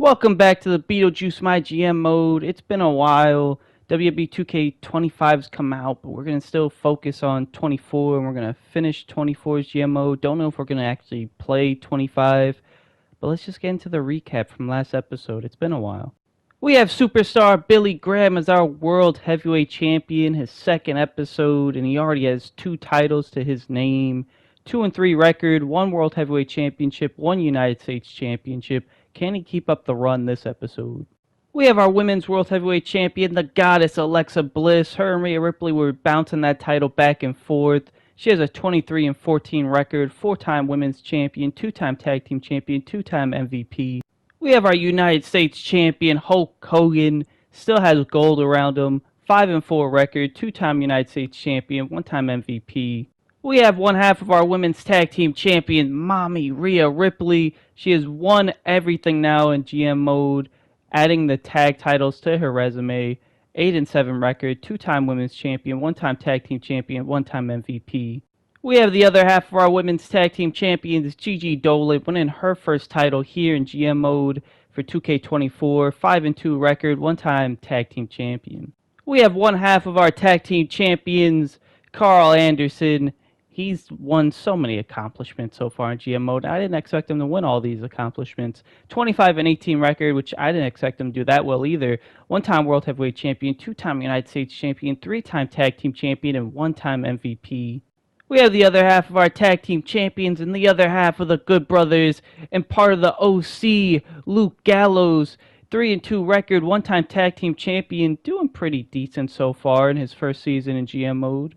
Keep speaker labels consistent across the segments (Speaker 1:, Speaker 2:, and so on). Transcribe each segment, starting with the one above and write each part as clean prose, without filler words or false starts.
Speaker 1: Welcome back to the Beetlejuice My GM mode. It's been a while. WWE 2K25's come out, but we're going to still focus on 24, and we're going to finish 24's GM mode. Don't know if we're going to actually play 25, but let's just get into the recap from last episode. It's been a while. We have superstar Billy Graham as our World Heavyweight Champion, his second episode, and he already has 2 titles to his name. 2-3 record, 1 World Heavyweight Championship, 1 United States Championship. Can he keep up the run this episode? We have our Women's World Heavyweight Champion, the Goddess Alexa Bliss. Her and Rhea Ripley were bouncing that title back and forth. She has a 23-14 record, 4-time Women's Champion, 2-time Tag Team Champion, 2-time MVP. We have our United States Champion, Hulk Hogan. Still has gold around him, 5-4 record, 2-time United States Champion, 1-time MVP. We have one half of our Women's Tag Team Champion, Mommy Rhea Ripley. She has won everything now in GM mode, adding the tag titles to her resume. 8-7 record, 2-time Women's Champion, 1-time Tag Team Champion, 1-time MVP. We have the other half of our Women's Tag Team Champions, Gigi Dolan, winning her first title here in GM mode for 2K24. 5-2 record, 1-time Tag Team Champion. We have one half of our Tag Team Champions, Carl Anderson. He's won so many accomplishments so far in GM mode. I didn't expect him to win all these accomplishments. 25-18 record, which I didn't expect him to do that well either. 1-time World Heavyweight Champion, 2-time United States Champion, 3-time Tag Team Champion, and 1-time MVP. We have the other half of our Tag Team Champions and the other half of the Good Brothers and part of the OC, Luke Gallows. 3-2 record, 1-time Tag Team Champion, doing pretty decent so far in his first season in GM mode.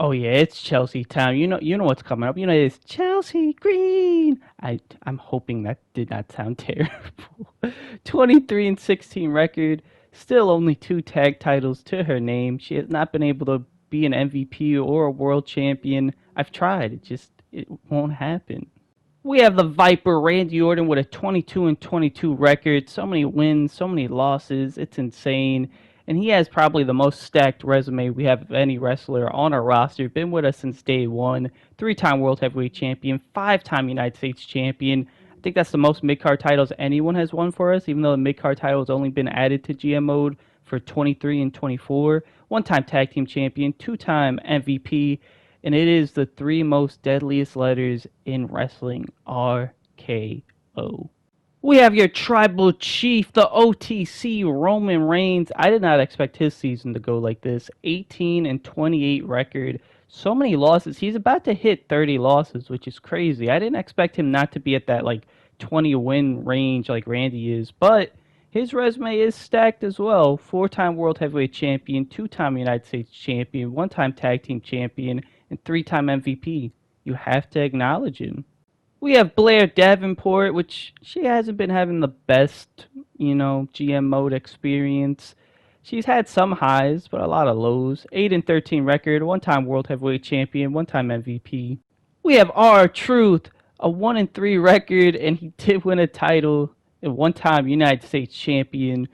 Speaker 1: Oh yeah, it's Chelsea time. You know what's coming up. You know it's Chelsea Green. I'm hoping that did not sound terrible. 23-16 record. Still only 2 tag titles to her name. She has not been able to be an MVP or a world champion. I've tried. It won't happen. We have the Viper Randy Orton with a 22-22 record. So many wins, so many losses. It's insane. And he has probably the most stacked resume we have of any wrestler on our roster. Been with us since day one. 3-time World Heavyweight Champion. 5-time United States Champion. I think that's the most mid-card titles anyone has won for us, even though the mid-card title has only been added to GM mode for 23 and 24. 1-time Tag Team Champion. 2-time MVP. And it is the 3 most deadliest letters in wrestling. RKO. We have your tribal chief, the OTC Roman Reigns. I did not expect his season to go like this. 18-28 record. So many losses. He's about to hit 30 losses, which is crazy. I didn't expect him not to be at that 20 win range like Randy is. But his resume is stacked as well. 4-time World Heavyweight Champion, 2-time United States Champion, 1-time Tag Team Champion, and 3-time MVP. You have to acknowledge him. We have Blair Davenport, which she hasn't been having the best, GM mode experience. She's had some highs, but a lot of lows. 8-13 record, 1-time World Heavyweight Champion, 1-time MVP. We have R-Truth, a 1-3 record, and he did win a title, and 1-time United States Champion,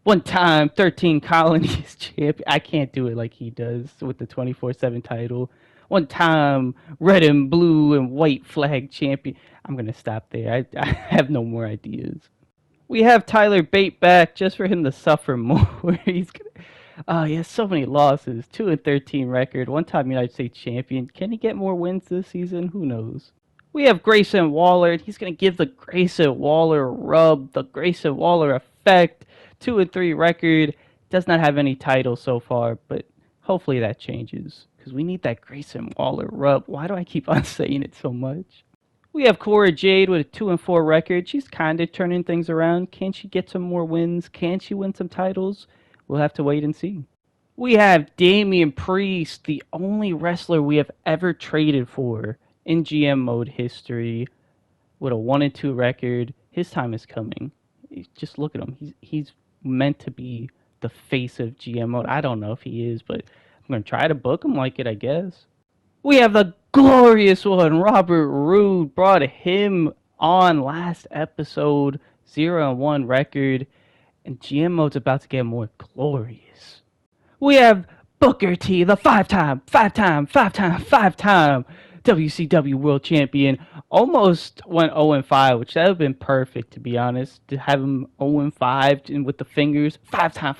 Speaker 1: 1-time 13 Colonies Champion. I can't do it like he does with the 24/7 title. 1-time red and blue and white flag champion. I'm going to stop there. I have no more ideas. We have Tyler Bate back just for him to suffer more. He has so many losses. 2-13 record. 1-time United States Champion. Can he get more wins this season? Who knows? We have Grayson Waller, and he's going to give the Grayson Waller rub, the Grayson Waller effect. 2-3 record. Does not have any titles so far, but hopefully that changes. Because we need that Grayson Waller rub. Why do I keep on saying it so much? We have Cora Jade with a 2-4 record. She's kind of turning things around. Can she get some more wins? Can she win some titles? We'll have to wait and see. We have Damien Priest, the only wrestler we have ever traded for in GM mode history, with a 1-2 record. His time is coming. Just look at him. He's meant to be the face of GM mode. I don't know if he is, but I'm going to try to book him like it, I guess. We have the glorious one, Robert Roode. Brought him on last episode. 0-1 record. And GM mode's about to get more glorious. We have Booker T, the 5-time WCW World Champion, almost went 0-5, which that would have been perfect, to be honest, to have him 0-5 and with the fingers, five times,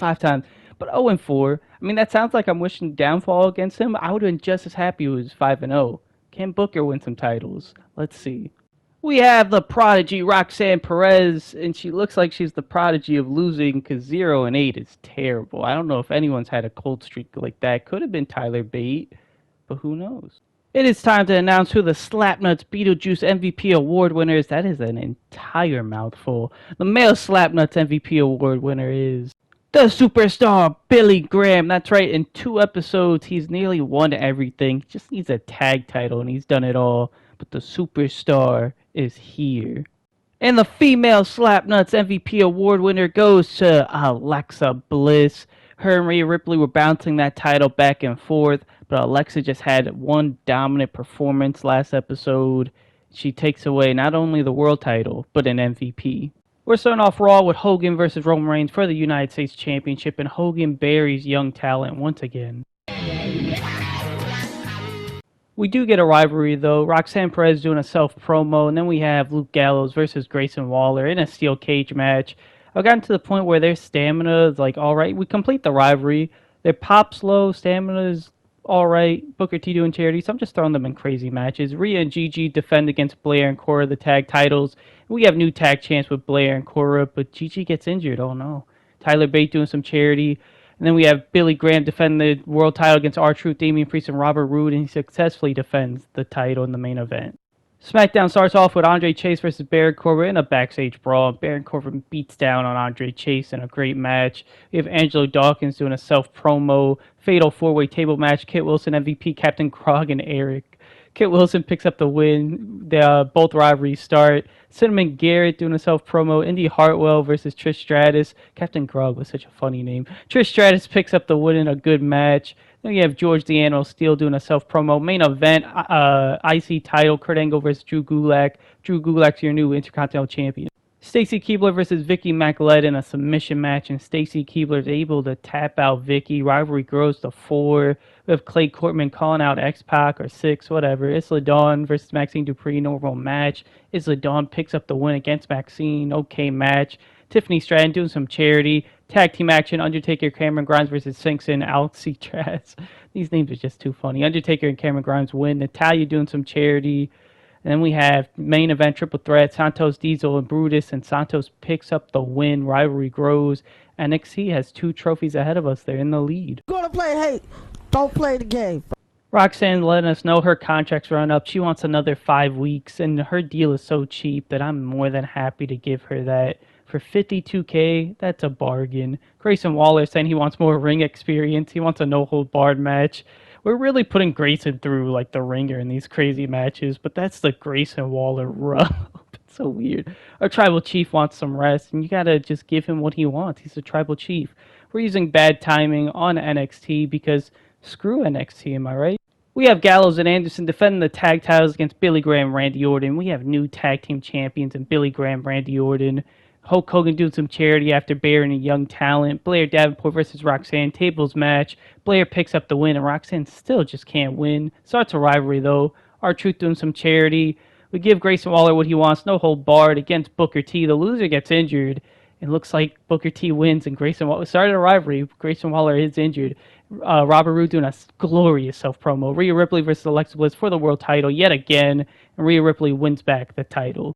Speaker 1: but 0-4. I mean, that sounds like I'm wishing downfall against him. I would have been just as happy if it was 5-0. Can Booker win some titles? Let's see. We have the prodigy Roxanne Perez, and she looks like she's the prodigy of losing because 0-8 is terrible. I don't know if anyone's had a cold streak like that. Could have been Tyler Bate, but who knows? It is time to announce who the Slapnuts Beetlejuice MVP Award winner is. That is an entire mouthful. The male Slapnuts MVP Award winner is the superstar Billy Graham. That's right, in 2 episodes, he's nearly won everything. He just needs a tag title, and he's done it all. But the superstar is here. And the female Slapnuts MVP Award winner goes to Alexa Bliss. Her and Rhea Ripley were bouncing that title back and forth, but Alexa just had one dominant performance last episode. She takes away not only the world title, but an MVP. We're starting off Raw with Hogan versus Roman Reigns for the United States Championship, and Hogan buries young talent once again. We do get a rivalry, though. Roxanne Perez doing a self-promo, and then we have Luke Gallows versus Grayson Waller in a steel cage match. I've gotten to the point where their stamina is like, alright, we complete the rivalry. Their pop's low, stamina is alright. Booker T doing charity, so I'm just throwing them in crazy matches. Rhea and Gigi defend against Blair and Cora, the tag titles. We have new tag champs with Blair and Cora, but Gigi gets injured, oh no. Tyler Bate doing some charity. And then we have Billy Graham defend the world title against R-Truth, Damien Priest, and Robert Roode, and he successfully defends the title in the main event. SmackDown starts off with Andre Chase versus Baron Corbin in a backstage brawl. Baron Corbin beats down on Andre Chase in a great match. We have Angelo Dawkins doing a self-promo, fatal 4-way table match. Kit Wilson, MVP, Captain Krog, and Eric. Kit Wilson picks up the win. Both rivalries start. Cinnamon Garrett doing a self-promo. Indy Hartwell versus Trish Stratus. Captain Grog was such a funny name. Trish Stratus picks up the win in a good match. Then we have George the Animal Steel doing a self-promo. Main event, IC title, Kurt Angle versus Drew Gulak. Drew Gulak's your new Intercontinental Champion. Stacy Keibler versus Vicky McLeod in a submission match, and Stacy Keibler is able to tap out Vicky. Rivalry grows to 4. We have Clay Courtman calling out X-Pac or 6, whatever. Isla Dawn versus Maxine Dupree, normal match. Isla Dawn picks up the win against Maxine, okay match. Tiffany Stratton doing some charity. Tag team action, Undertaker, Cameron Grimes versus Simpson, Alcatraz. These names are just too funny. Undertaker and Cameron Grimes win. Natalya doing some charity. And then we have main event triple threat, Santos, Diesel, and Brutus, and Santos picks up the win. Rivalry grows. NXT has 2 trophies ahead of us. They're in the lead.
Speaker 2: Gonna play, hey, don't play the game.
Speaker 1: Roxanne letting us know her contract's run up. She wants another 5 weeks, and her deal is so cheap that I'm more than happy to give her that. For $52K, that's a bargain. Grayson Waller saying he wants more ring experience. He wants a no-hold-barred match. We're really putting Grayson through like the ringer in these crazy matches, but that's the Grayson Waller rub. It's so weird. Our tribal chief wants some rest, and you gotta just give him what he wants. He's a tribal chief. We're using bad timing on NXT because screw NXT, am I right? We have Gallows and Anderson defending the tag titles against Billy Graham, Randy Orton. We have new tag team champions in Billy Graham, Randy Orton. Hulk Hogan doing some charity after burying a young talent. Blair Davenport versus Roxanne. Tables match. Blair picks up the win, and Roxanne still just can't win. Starts a rivalry, though. R-Truth doing some charity. We give Grayson Waller what he wants. No hold barred against Booker T. The loser gets injured. It looks like Booker T wins, and Grayson Waller started a rivalry. Grayson Waller is injured. Robert Roode doing a glorious self-promo. Rhea Ripley versus Alexa Bliss for the world title yet again, and Rhea Ripley wins back the title.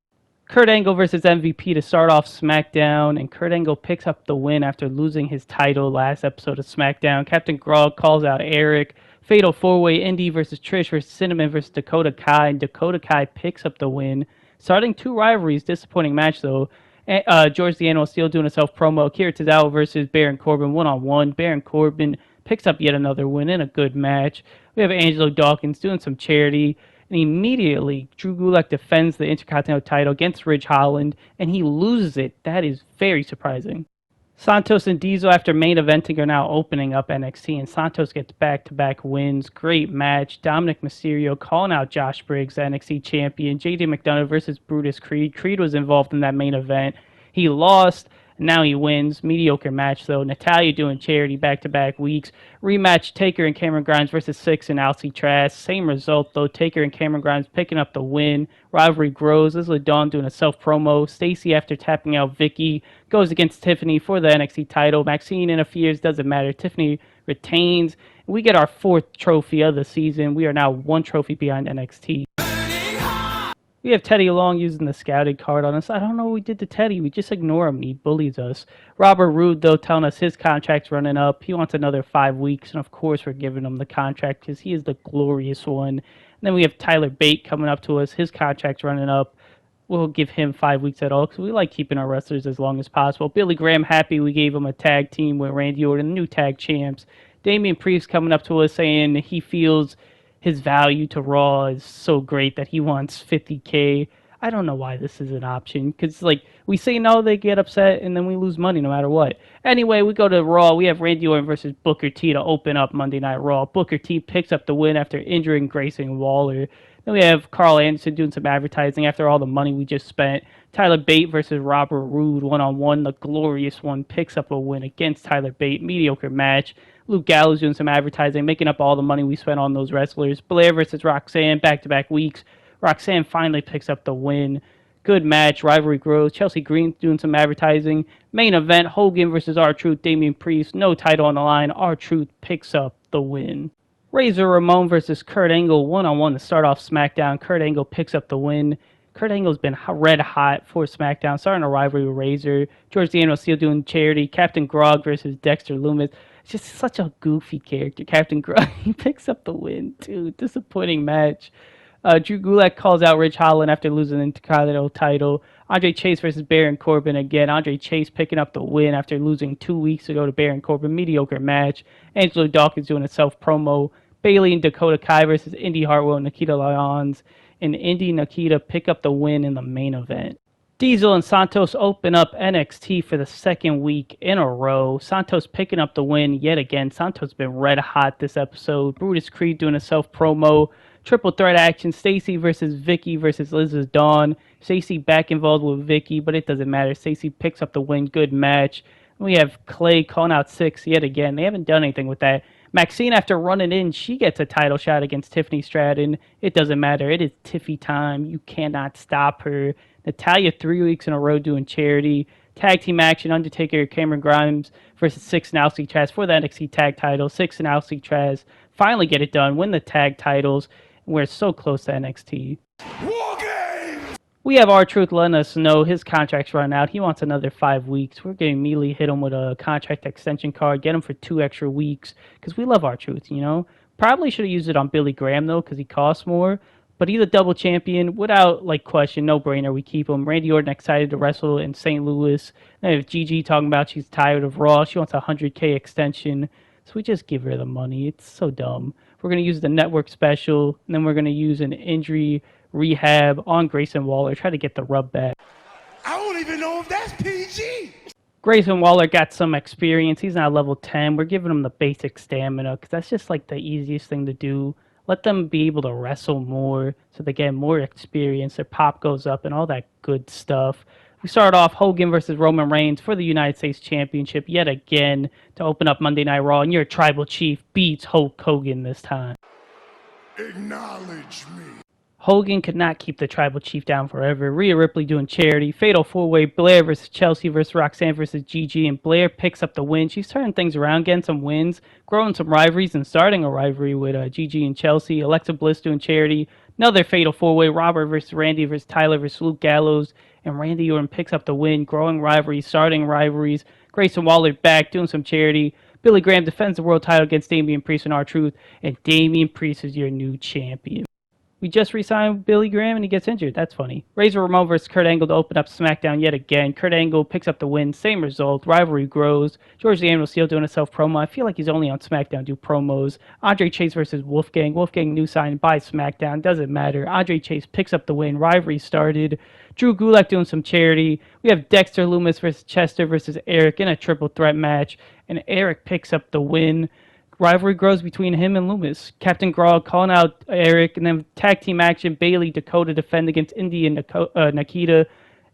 Speaker 1: Kurt Angle versus MVP to start off SmackDown, and Kurt Angle picks up the win after losing his title last episode of SmackDown. Captain Grog calls out Eric. Fatal 4-way, Indy versus Trish versus Cinnamon versus Dakota Kai, and Dakota Kai picks up the win. Starting 2 rivalries, disappointing match though. George the Animal Steel doing a self-promo. Akira Tozawa versus Baron Corbin one-on-one. Baron Corbin picks up yet another win in a good match. We have Angelo Dawkins doing some charity. And immediately, Drew Gulak defends the Intercontinental title against Ridge Holland, and he loses it. That is very surprising. Santos and Diesel, after main eventing, are now opening up NXT, and Santos gets back-to-back wins. Great match. Dominic Mysterio calling out Josh Briggs, the NXT champion. JD McDonough versus Brutus Creed. Creed was involved in that main event. He lost, and now he wins. Mediocre match, though. Natalya doing charity back-to-back weeks. Rematch, Taker and Cameron Grimes versus Six and Alcatraz. Same result, though. Taker and Cameron Grimes picking up the win. Rivalry grows. This is Dawn doing a self-promo. Stacy, after tapping out Vicky, goes against Tiffany for the NXT title. Maxine interferes, doesn't matter. Tiffany retains. We get our 4th trophy of the season. We are now 1 trophy behind NXT. We have Teddy Long using the scouted card on us. I don't know what we did to Teddy. We just ignore him. He bullies us. Robert Roode, though, telling us his contract's running up. He wants another 5 weeks. And, of course, we're giving him the contract because he is the glorious one. And then we have Tyler Bate coming up to us. His contract's running up. We'll give him 5 weeks at all because we like keeping our wrestlers as long as possible. Billy Graham happy we gave him a tag team with Randy Orton, new tag champs. Damien Priest coming up to us saying he feels his value to Raw is so great that he wants $50K. I don't know why this is an option. Because, we say no, they get upset, and then we lose money no matter what. Anyway, we go to Raw. We have Randy Orton versus Booker T to open up Monday Night Raw. Booker T picks up the win after injuring Grayson Waller. Then we have Carl Anderson doing some advertising after all the money we just spent. Tyler Bate versus Robert Roode one-on-one. The glorious one picks up a win against Tyler Bate. Mediocre match. Luke Gallows doing some advertising, making up all the money we spent on those wrestlers. Blair versus Roxanne, back-to-back weeks. Roxanne finally picks up the win. Good match. Rivalry grows. Chelsea Green doing some advertising. Main event, Hogan versus R-Truth, Damien Priest. No title on the line. R-Truth picks up the win. Razor Ramon versus Kurt Angle, one-on-one to start off SmackDown. Kurt Angle picks up the win. Kurt Angle's been red hot for SmackDown, starting a rivalry with Razor. George D'Ambrosio doing charity. Captain Grog versus Dexter Lumis. It's just such a goofy character. Captain Grog, he picks up the win, too. Disappointing match. Drew Gulak calls out Ridge Holland after losing the Intercontinental title. Andre Chase versus Baron Corbin again. Andre Chase picking up the win after losing 2 weeks ago to Baron Corbin. Mediocre match. Angelo Dawkins doing a self-promo. Bayley and Dakota Kai versus Indy Hartwell and Nikita Lyons. And Indy and Nikita pick up the win in the main event. Diesel and Santos open up NXT for the 2nd week in a row. Santos picking up the win yet again. Santos been red hot this episode. Brutus Creed doing a self-promo. Triple threat action. Stacy versus Vicky versus Liz's Dawn. Stacy back involved with Vicky, but it doesn't matter. Stacy picks up the win. Good match. We have Clay calling out Six yet again. They haven't done anything with that. Maxine, after running in, she gets a title shot against Tiffany Stratton. It doesn't matter. It is Tiffy time. You cannot stop her. Natalya 3 weeks in a row doing charity. Tag team action, Undertaker, Cameron Grimes versus Six and Alcatraz for the NXT tag title. Six and Alcatraz finally get it done, win the tag titles. We're so close to NXT. War Games! We have R-Truth letting us know his contract's run out. He wants another 5 weeks. We're going to immediately hit him with a contract extension card, get him for 2 extra weeks, because we love R-Truth, you know? Probably should have used it on Billy Graham, though, because he costs more. But he's a double champion. Without, question, no-brainer, we keep him. Randy Orton excited to wrestle in St. Louis. Then we have Gigi talking about she's tired of Raw. She wants a $100K extension. So we just give her the money. It's so dumb. We're going to use the network special, and then we're going to use an injury rehab on Grayson Waller. Try to get the rub back.
Speaker 3: I don't even know if that's PG.
Speaker 1: Grayson Waller got some experience. He's now level 10. We're giving him the basic stamina because that's just the easiest thing to do. Let them be able to wrestle more so they get more experience. Their pop goes up and all that good stuff. We start off Hogan versus Roman Reigns for the United States Championship yet again to open up Monday Night Raw. And your tribal chief beats Hulk Hogan this time.
Speaker 3: Acknowledge me.
Speaker 1: Hogan could not keep the tribal chief down forever. Rhea Ripley doing charity. Fatal 4-way. Blair versus Chelsea versus Roxanne versus Gigi. And Blair picks up the win. She's turning things around, getting some wins, growing some rivalries, and starting a rivalry with Gigi and Chelsea. Alexa Bliss doing charity. Another fatal 4-way. Robert versus Randy versus Tyler versus Luke Gallows. And Randy Orton picks up the win. Growing rivalries, starting rivalries. Grayson Waller back, doing some charity. Billy Graham defends the world title against Damien Priest and R-Truth. And Damien Priest is your new champion. We just re-signed Billy Graham and he gets injured. That's funny. Razor Ramon versus Kurt Angle to open up SmackDown yet again. Kurt Angle picks up the win. Same result. Rivalry grows. George D'Ambrosio still doing a self-promo. I feel like he's only on SmackDown do promos. Andre Chase versus Wolfgang. Wolfgang new sign by SmackDown. Doesn't matter. Andre Chase picks up the win. Rivalry started. Drew Gulak doing some charity. We have Dexter Lumis versus Chester versus Eric in a triple threat match. And Eric picks up the win. Rivalry grows between him and Lumis. Captain Grog calling out Eric, and then tag team action. Bayley, Dakota defend against Indy and Nikita.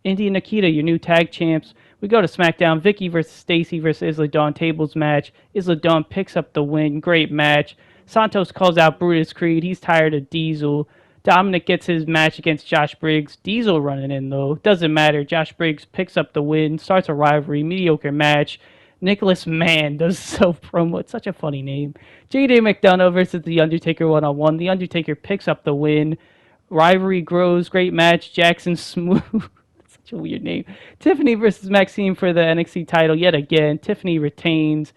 Speaker 1: Indy and Nikita, your new tag champs. We go to SmackDown. Vicky versus Stacy versus Isla Dawn tables match. Isla Dawn picks up the win. Great match. Santos calls out Brutus Creed. He's tired of Diesel. Dominic gets his match against Josh Briggs. Diesel running in, though. Doesn't matter. Josh Briggs picks up the win. Starts a rivalry. Mediocre match. Nicholas Mann does self-promo. It's such a funny name. JD McDonough versus The Undertaker one-on-one. The Undertaker picks up the win. Rivalry grows. Great match. Jackson Smooth. Such a weird name. Tiffany versus Maxine for the NXT title yet again. Tiffany retains.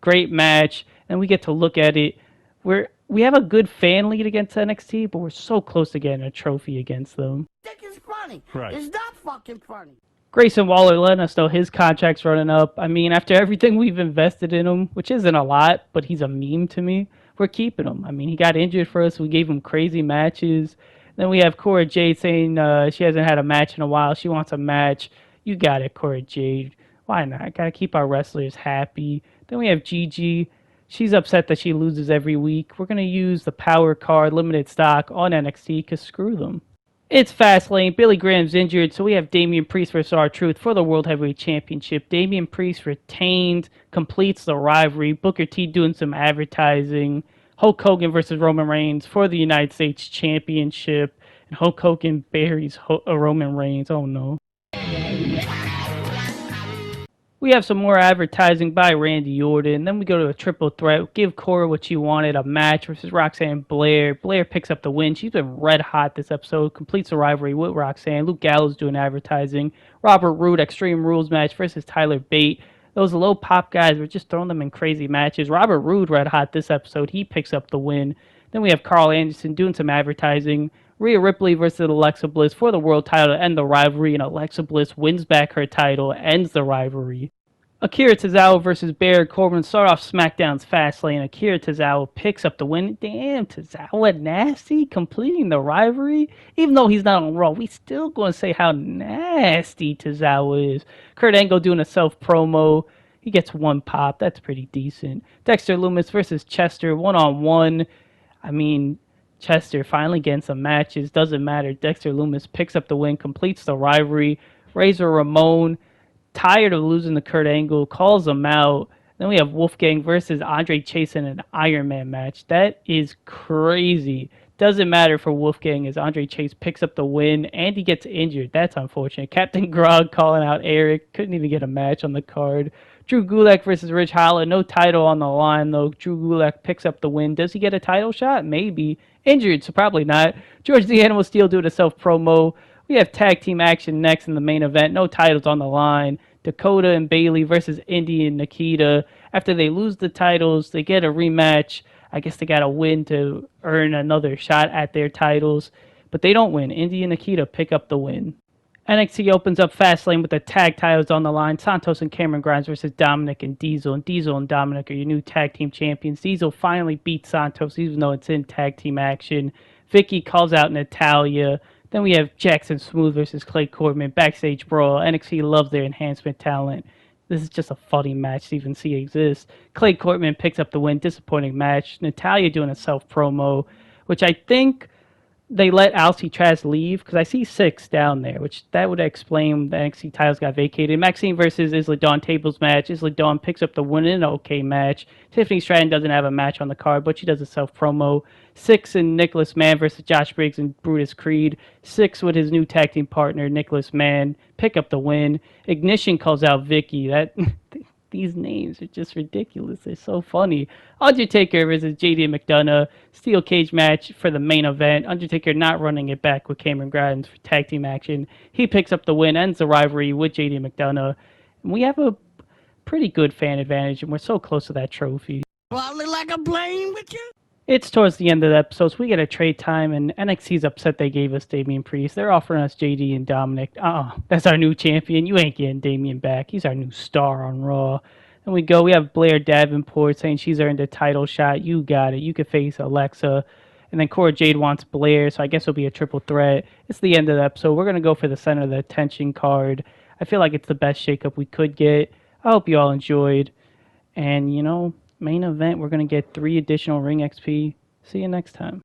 Speaker 1: Great match. And we get to look at it. We have a good fan lead against NXT, but we're so close to getting a trophy against them.
Speaker 2: Think it's funny.
Speaker 3: Right.
Speaker 2: It's not fucking funny.
Speaker 1: Grayson Waller letting us know his contract's running up. I mean, after everything we've invested in him, which isn't a lot, but he's a meme to me, we're keeping him. I mean, he got injured for us. We gave him crazy matches. Then we have Cora Jade saying she hasn't had a match in a while. She wants a match. You got it, Cora Jade. Why not? Got to keep our wrestlers happy. Then we have Gigi. She's upset that she loses every week. We're going to use the Power Card limited stock on NXT because screw them. It's Fastlane. Billy Graham's injured, so we have Damien Priest versus R-Truth for the World Heavyweight Championship. Damien Priest retained, completes the rivalry. Booker T doing some advertising. Hulk Hogan versus Roman Reigns for the United States Championship. And Hulk Hogan buries Roman Reigns. Oh no. We have some more advertising by Randy Orton. Then we go to a triple threat. Give Cora what she wanted, a match versus Roxanne Blair. Blair picks up the win. She's been red hot this episode. Completes the rivalry with Roxanne. Luke Gallows doing advertising. Robert Roode, Extreme Rules match versus Tyler Bate. Those low pop guys were just throwing them in crazy matches. Robert Roode red hot this episode. He picks up the win. Then we have Carl Anderson doing some advertising. Rhea Ripley versus Alexa Bliss for the world title to end the rivalry, and Alexa Bliss wins back her title, ends the rivalry. Akira Tozawa versus Baron Corbin start off SmackDown's Fastlane. Akira Tozawa picks up the win. Damn, Tozawa nasty, completing the rivalry. Even though he's not on Raw, we still going to say how nasty Tozawa is. Kurt Angle doing a self-promo. He gets one pop. That's pretty decent. Dexter Lumis versus Chester one-on-one. I mean, Chester finally getting some matches. Doesn't matter. Dexter Lumis picks up the win, completes the rivalry. Razor Ramon, tired of losing to Kurt Angle, calls him out. Then we have Wolfgang versus Andre Chase in an Iron Man match. That is crazy. Doesn't matter for Wolfgang as Andre Chase picks up the win and he gets injured. That's unfortunate. Captain Grog calling out Eric. Couldn't even get a match on the card. Drew Gulak versus Ridge Holland. No title on the line, though. Drew Gulak picks up the win. Does he get a title shot? Maybe. Injured, so probably not. George the Animal Steel doing a self-promo. We have tag team action next in the main event. No titles on the line. Dakota and Bayley versus Indy and Nikita. After they lose the titles, they get a rematch. I guess they got to win to earn another shot at their titles. But they don't win. Indy and Nikita pick up the win. NXT opens up Fastlane with the tag titles on the line. Santos and Cameron Grimes versus Dominic and Diesel. And Diesel and Dominic are your new tag team champions. Diesel finally beats Santos, even though it's in tag team action. Vicky calls out Natalya. Then we have Jackson Smooth versus Clay Corbin. Backstage brawl. NXT loves their enhancement talent. This is just a funny match to even see exist. Clay Corbin picks up the win. Disappointing match. Natalya doing a self-promo, which I think they let Alcatraz leave because I see 6 down there, which that would explain the NXT titles got vacated. Maxine versus Isla Dawn tables match. Isla Dawn picks up the win in an okay match. Tiffany Stratton doesn't have a match on the card, but she does a self-promo. 6 and Nicholas Mann versus Josh Briggs and Brutus Creed. 6 with his new tag team partner, Nicholas Mann. Pick up the win. Ignition calls out Vicky. That these names are just ridiculous. They're so funny. Undertaker versus JD McDonough. Steel cage match for the main event. Undertaker not running it back with Cameron Grimes for tag team action. He picks up the win, ends the rivalry with JD McDonough. And we have a pretty good fan advantage, and we're so close to that trophy.
Speaker 2: Well, I look like I'm playing with you?
Speaker 1: It's towards the end of the episode, so we get a trade time, and NXT's upset they gave us Damien Priest. They're offering us JD and Dominic. That's our new champion. You ain't getting Damien back. He's our new star on Raw. And we have Blair Davenport saying she's earned a title shot. You got it. You could face Alexa. And then Cora Jade wants Blair, so I guess it'll be a triple threat. It's the end of the episode. We're going to go for the center of the attention card. I feel like it's the best shakeup we could get. I hope you all enjoyed. And, main event, we're going to get 3 additional Ring XP. See you next time.